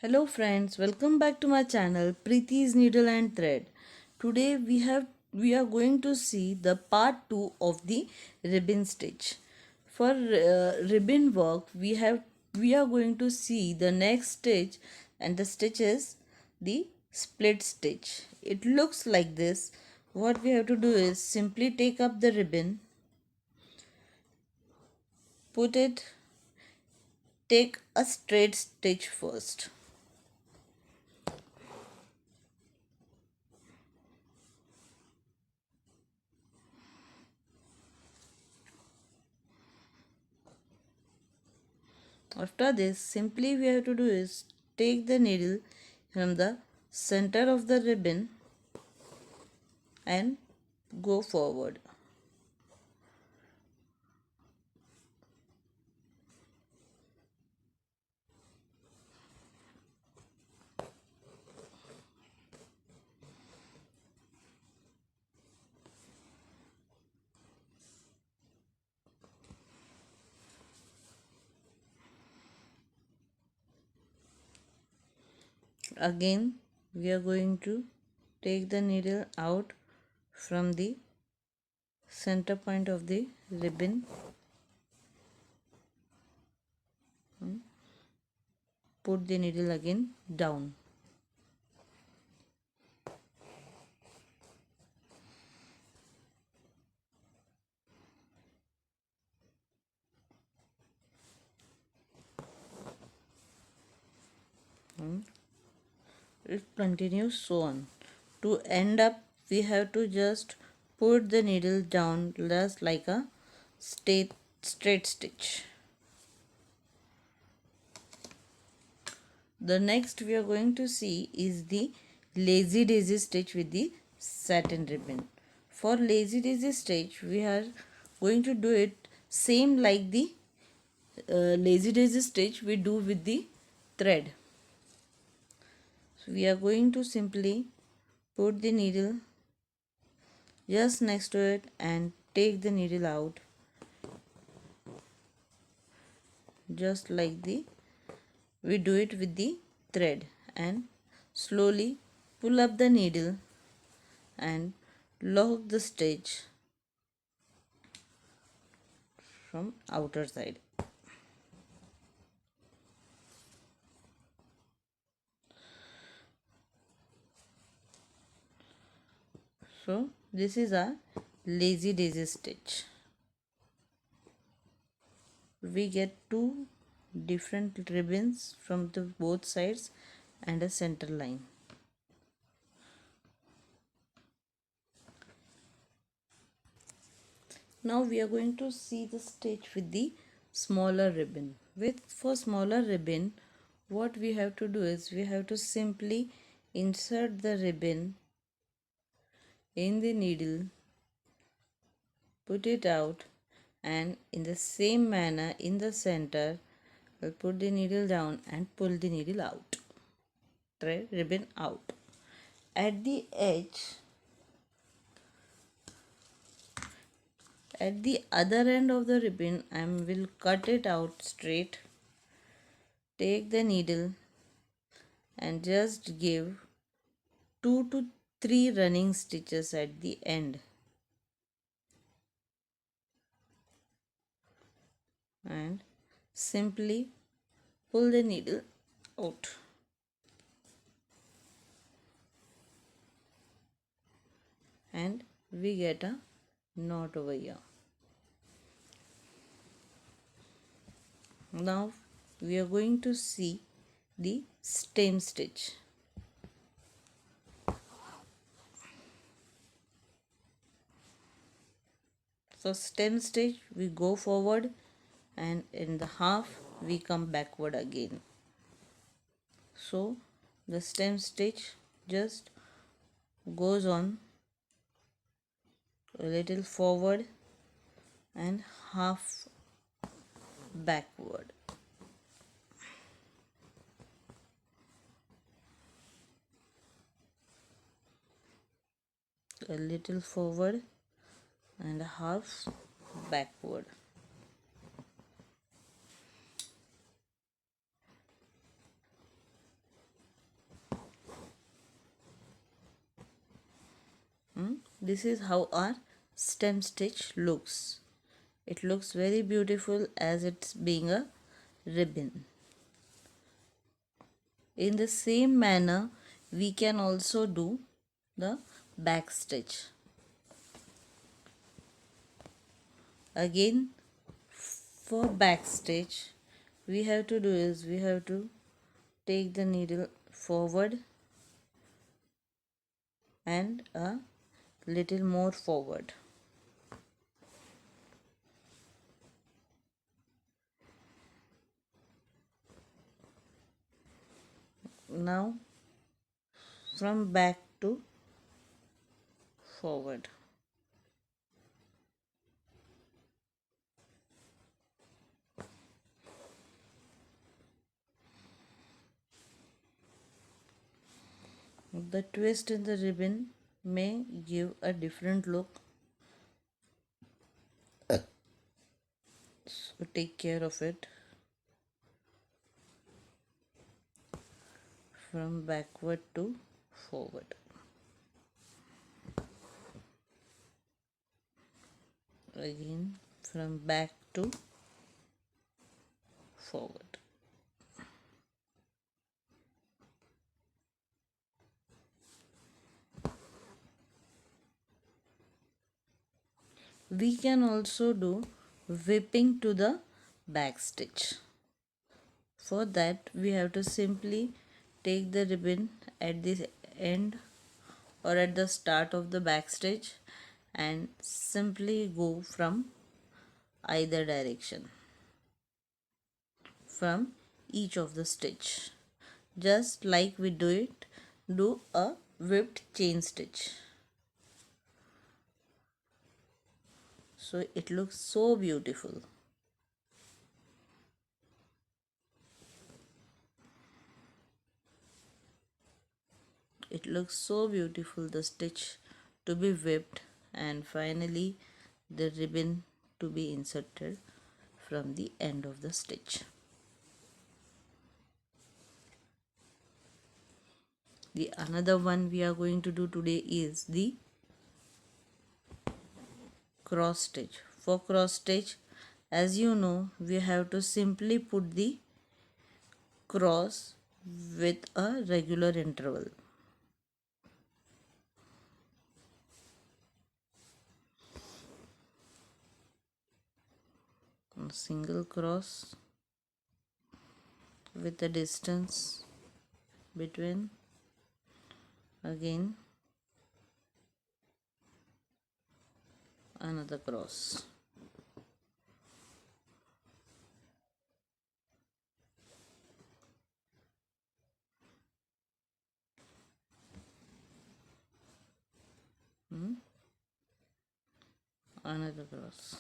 Hello friends, welcome back to my channel Preeti's Needle and Thread. Today we are going to see the part 2 of the ribbon stitch. For ribbon work we are going to see the next stitch, and the stitch is the split stitch. It looks like this. What we have to do is simply take up the ribbon, put it, take a straight stitch first. After this, simply we have to do is take the needle from the center of the ribbon and go forward. Again, we are going to take the needle out from the center point of the ribbon. Put the needle again down. It continues so on. To end up, we have to just put the needle down just like a straight stitch. The next we are going to see is the lazy daisy stitch with the satin ribbon. For lazy daisy stitch, we are going to do it same like the lazy daisy stitch we do with the thread. So we are going to simply put the needle just next to it and take the needle out just like the we do it with the thread, and slowly pull up the needle and lock the stitch from outer side. So this is a lazy daisy stitch. We get two different ribbons from the both sides and a center line. Now we are going to see the stitch with the smaller ribbon. For smaller ribbon, what we have to do is we have to simply insert the ribbon in the needle, put it out, and in the same manner in the center we'll put the needle down and pull the needle out, thread ribbon out. At the edge, at the other end of the ribbon, I will cut it out straight. Take the needle and just give 2 to 3 running stitches at the end, and simply pull the needle out. And we get a knot over here. Now we are going to see the stem stitch. For stem stitch, we go forward, and in the half we come backward again. So the stem stitch just goes on a little forward and half backward. A little forward and half backward. this is how our stem stitch looks. It looks very beautiful as it's being a ribbon. In the same manner, we can also do the back stitch. Again, for back stitch, we have to do is we have to take the needle forward and a little more forward. Now from back to forward. The twist in the ribbon may give a different look, so take care of it. From backward to forward. Again from back to forward. We can also do whipping to the back stitch. For that we have to simply take the ribbon at the end or at the start of the back stitch and simply go from either direction from each of the stitch. Just like we do a whipped chain stitch. So it looks so beautiful. It looks so beautiful, the stitch to be whipped, and finally the ribbon to be inserted from the end of the stitch. The another one we are going to do today is the cross stitch. For cross stitch, as you know, we have to simply put the cross with a regular interval. A single cross with a distance between, again another cross. Another cross.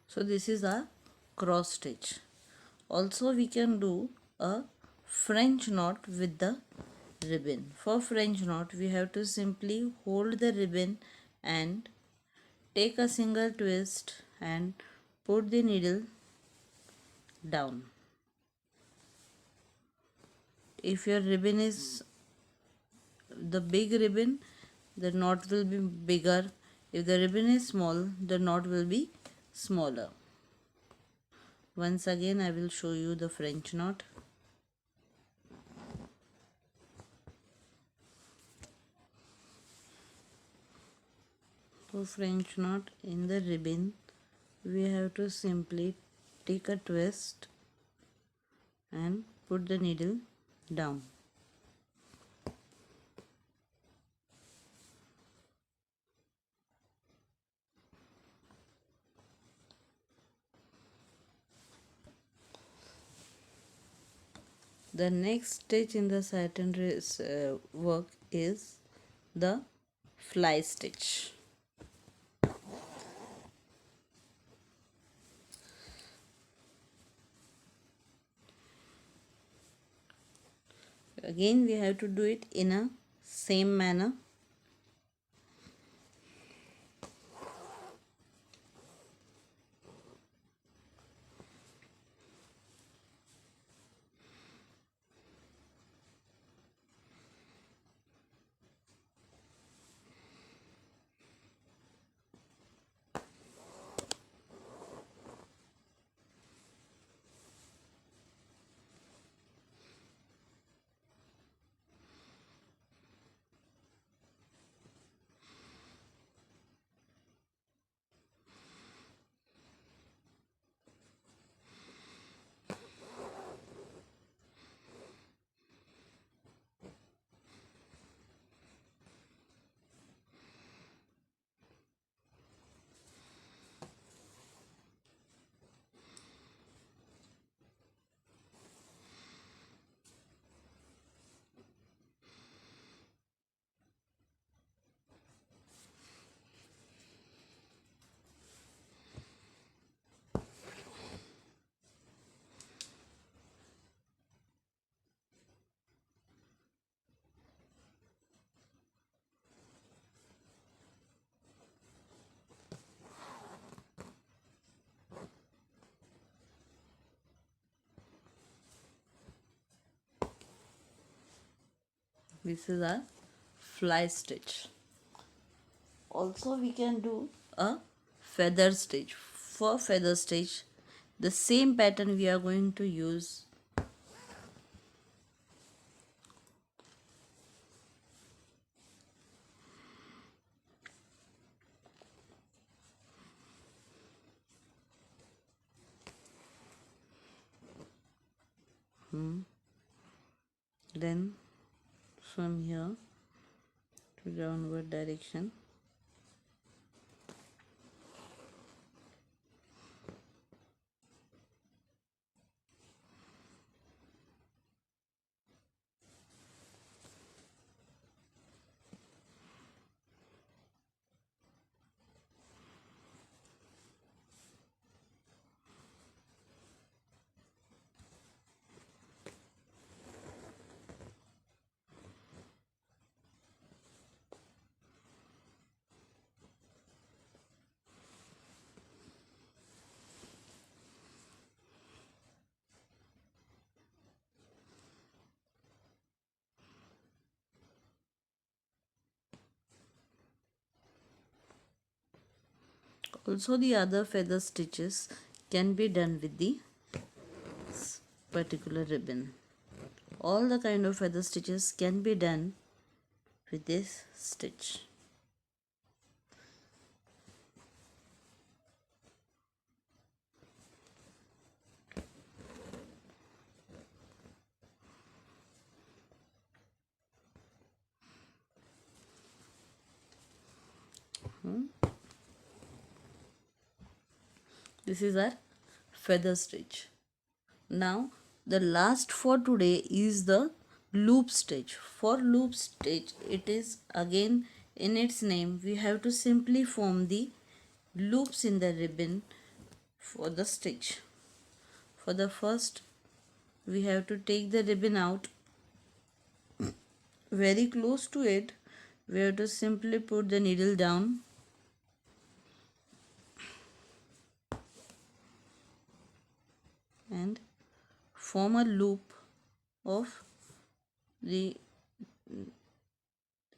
So this is a cross stitch. Also we can do a French knot with the ribbon. For French knot we have to simply hold the ribbon and take a single twist and put the needle down. If your ribbon is the big ribbon, the knot will be bigger. If the ribbon is small, the knot will be smaller. Once again I will show you the French knot. For French knot in the ribbon, we have to simply take a twist and put the needle down. The next stitch in the satin work is the fly stitch. Again we have to do it in a same manner. This is our fly stitch. Also we can do a feather stitch. For feather stitch, the same pattern we are going to use. Then from here to downward direction. Also the other feather stitches can be done with the particular ribbon. All the kind of feather stitches can be done with this stitch. This is our feather stitch. Now the last for today is the loop stitch. For loop stitch, it is again in its name, we have to simply form the loops in the ribbon for the stitch. For the first, we have to take the ribbon out very close to it. We have to simply put the needle down and form a loop of the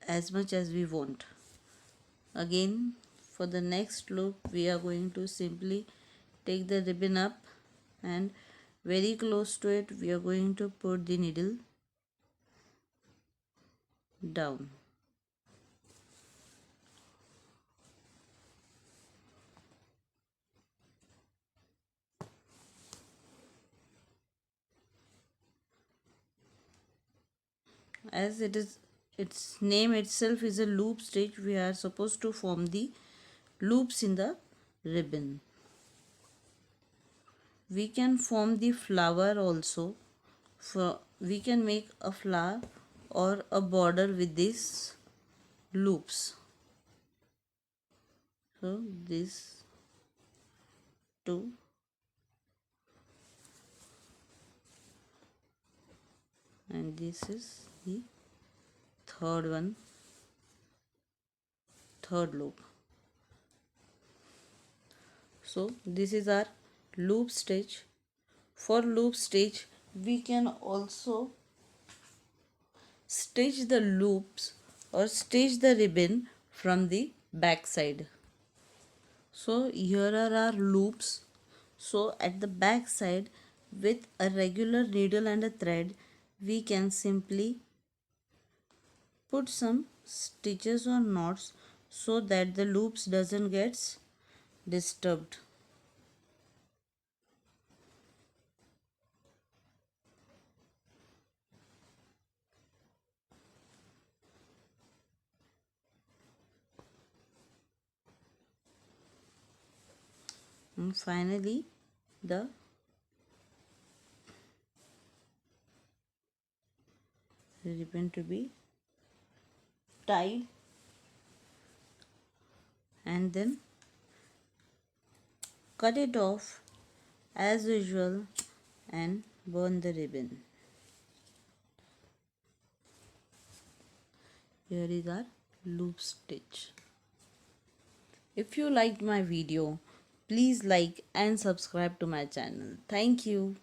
as much as we want. Again, for the next loop, we are going to simply take the ribbon up and very close to it, we are going to put the needle down. As it is, its name itself is a loop stitch, we are supposed to form the loops in the ribbon. We can form the flower also. We can make a flower or a border with these loops. So these two, and this is the third loop. So this is our loop stitch. For loop stitch, we can also stitch the loops or stitch the ribbon from the back side. So here are our loops. So at the back side, with a regular needle and a thread, we can simply put some stitches or knots so that the loops doesn't get disturbed. And finally, the ribbon to be tied and then cut it off as usual and burn the ribbon. Here is our loop stitch. If you liked my video, please like and subscribe to my channel. Thank you.